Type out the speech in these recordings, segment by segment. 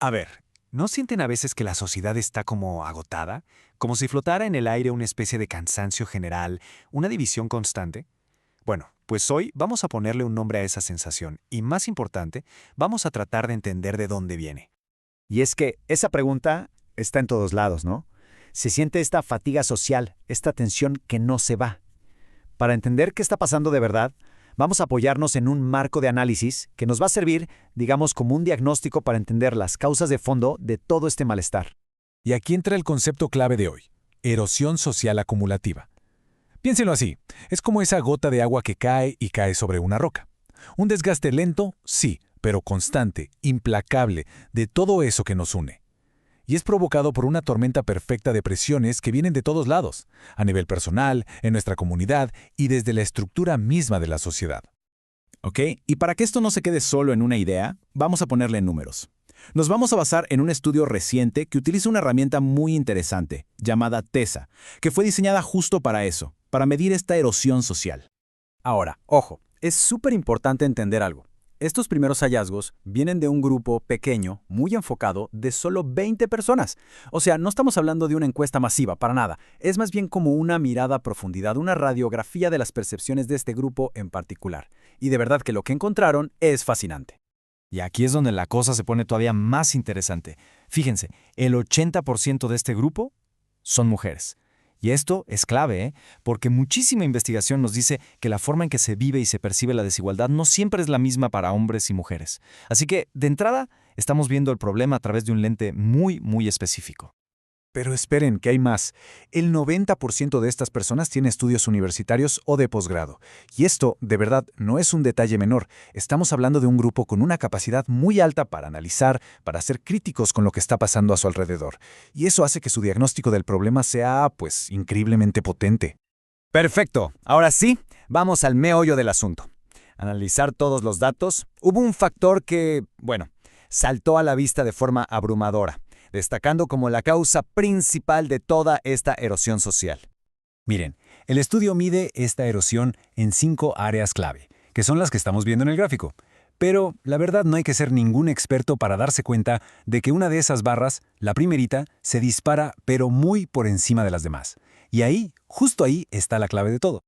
A ver, ¿no sienten a veces que la sociedad está como agotada? Como si flotara en el aire una especie de cansancio general, una división constante. Bueno, pues hoy vamos a ponerle un nombre a esa sensación y, más importante, vamos a tratar de entender de dónde viene. Y es que esa pregunta está en todos lados, ¿no? Se siente esta fatiga social, esta tensión que no se va. Para entender qué está pasando de verdad, vamos a apoyarnos en un marco de análisis que nos va a servir, digamos, como un diagnóstico para entender las causas de fondo de todo este malestar. Y aquí entra el concepto clave de hoy, erosión social acumulativa. Piénsenlo así, es como esa gota de agua que cae y cae sobre una roca. Un desgaste lento, sí, pero constante, implacable, de todo eso que nos une. Y es provocado por una tormenta perfecta de presiones que vienen de todos lados, a nivel personal, en nuestra comunidad y desde la estructura misma de la sociedad. ¿Ok? Y para que esto no se quede solo en una idea, vamos a ponerle números. Nos vamos a basar en un estudio reciente que utiliza una herramienta muy interesante, llamada TESA, que fue diseñada justo para eso, para medir esta erosión social. Ahora, ojo, es súper importante entender algo. Estos primeros hallazgos vienen de un grupo pequeño, muy enfocado, de solo 20 personas. O sea, no estamos hablando de una encuesta masiva, para nada. Es más bien como una mirada a profundidad, una radiografía de las percepciones de este grupo en particular. Y de verdad que lo que encontraron es fascinante. Y aquí es donde la cosa se pone todavía más interesante. Fíjense, el 80% de este grupo son mujeres. Y esto es clave, porque muchísima investigación nos dice que la forma en que se vive y se percibe la desigualdad no siempre es la misma para hombres y mujeres. Así que, de entrada, estamos viendo el problema a través de un lente muy, muy específico. Pero esperen, que hay más. El 90% de estas personas tiene estudios universitarios o de posgrado. Y esto, de verdad, no es un detalle menor. Estamos hablando de un grupo con una capacidad muy alta para analizar, para ser críticos con lo que está pasando a su alrededor. Y eso hace que su diagnóstico del problema sea, pues, increíblemente potente. Perfecto. Ahora sí, vamos al meollo del asunto. Analizar todos los datos, hubo un factor que, bueno, saltó a la vista de forma abrumadora, destacando como la causa principal de toda esta erosión social. Miren, el estudio mide esta erosión en 5 áreas clave, que son las que estamos viendo en el gráfico. Pero la verdad no hay que ser ningún experto para darse cuenta de que una de esas barras, la primerita, se dispara pero muy por encima de las demás. Y ahí, justo ahí, está la clave de todo.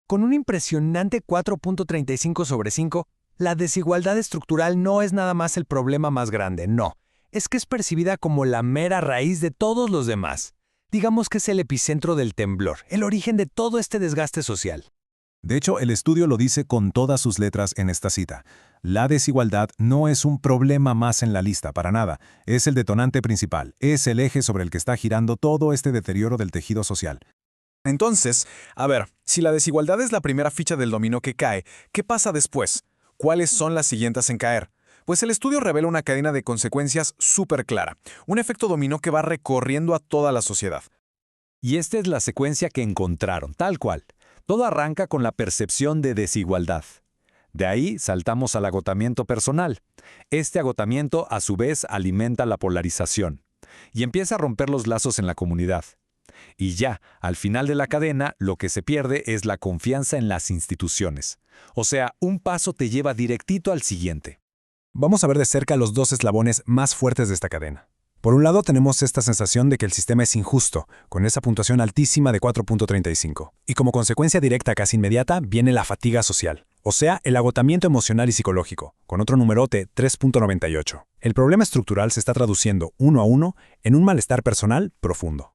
Con un impresionante 4.35 sobre 5, la desigualdad estructural no es nada más el problema más grande, no. Es que es percibida como la mera raíz de todos los demás. Digamos que es el epicentro del temblor, el origen de todo este desgaste social. De hecho, el estudio lo dice con todas sus letras en esta cita. La desigualdad no es un problema más en la lista, para nada. Es el detonante principal, es el eje sobre el que está girando todo este deterioro del tejido social. Entonces, a ver, si la desigualdad es la primera ficha del dominó que cae, ¿qué pasa después? ¿Cuáles son las siguientes en caer? Pues el estudio revela una cadena de consecuencias súper clara, un efecto dominó que va recorriendo a toda la sociedad. Y esta es la secuencia que encontraron, tal cual. Todo arranca con la percepción de desigualdad. De ahí saltamos al agotamiento personal. Este agotamiento, a su vez, alimenta la polarización y empieza a romper los lazos en la comunidad. Y ya, al final de la cadena, lo que se pierde es la confianza en las instituciones. O sea, un paso te lleva directito al siguiente. Vamos a ver de cerca los 2 eslabones más fuertes de esta cadena. Por un lado tenemos esta sensación de que el sistema es injusto, con esa puntuación altísima de 4.35. Y como consecuencia directa casi inmediata viene la fatiga social, o sea, el agotamiento emocional y psicológico, con otro numerote 3.98. El problema estructural se está traduciendo uno a uno en un malestar personal profundo.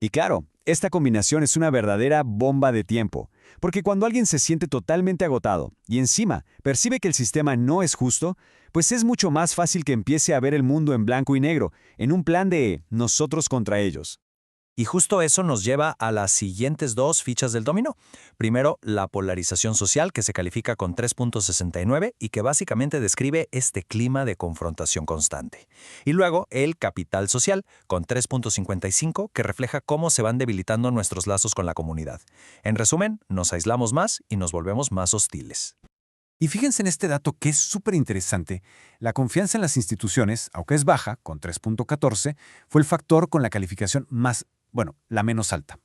Y claro, esta combinación es una verdadera bomba de tiempo, porque cuando alguien se siente totalmente agotado y encima percibe que el sistema no es justo, pues es mucho más fácil que empiece a ver el mundo en blanco y negro, en un plan de nosotros contra ellos. Y justo eso nos lleva a las siguientes 2 fichas del dominó. Primero, la polarización social, que se califica con 3.69 y que básicamente describe este clima de confrontación constante. Y luego, el capital social, con 3.55, que refleja cómo se van debilitando nuestros lazos con la comunidad. En resumen, nos aislamos más y nos volvemos más hostiles. Y fíjense en este dato que es súper interesante. La confianza en las instituciones, aunque es baja, con 3.14, fue el factor con la calificación más, la menos alta.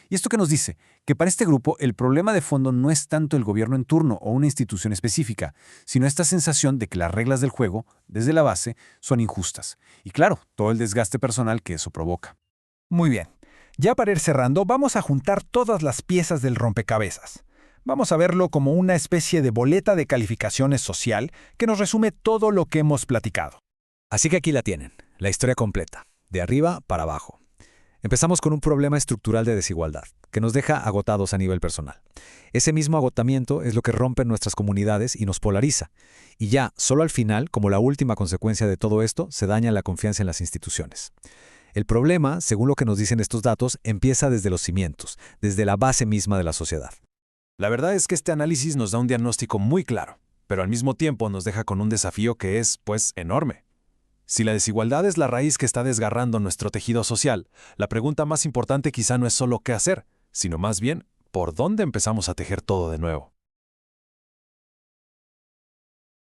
¿Y esto qué nos dice? Que para este grupo el problema de fondo no es tanto el gobierno en turno o una institución específica, sino esta sensación de que las reglas del juego, desde la base, son injustas. Y claro, todo el desgaste personal que eso provoca. Muy bien. Ya para ir cerrando, vamos a juntar todas las piezas del rompecabezas. Vamos a verlo como una especie de boleta de calificaciones social que nos resume todo lo que hemos platicado. Así que aquí la tienen, la historia completa, de arriba para abajo. Empezamos con un problema estructural de desigualdad, que nos deja agotados a nivel personal. Ese mismo agotamiento es lo que rompe nuestras comunidades y nos polariza. Y ya, solo al final, como la última consecuencia de todo esto, se daña la confianza en las instituciones. El problema, según lo que nos dicen estos datos, empieza desde los cimientos, desde la base misma de la sociedad. La verdad es que este análisis nos da un diagnóstico muy claro, pero al mismo tiempo nos deja con un desafío que es, pues, enorme. Si la desigualdad es la raíz que está desgarrando nuestro tejido social, la pregunta más importante quizá no es solo qué hacer, sino más bien, ¿por dónde empezamos a tejer todo de nuevo?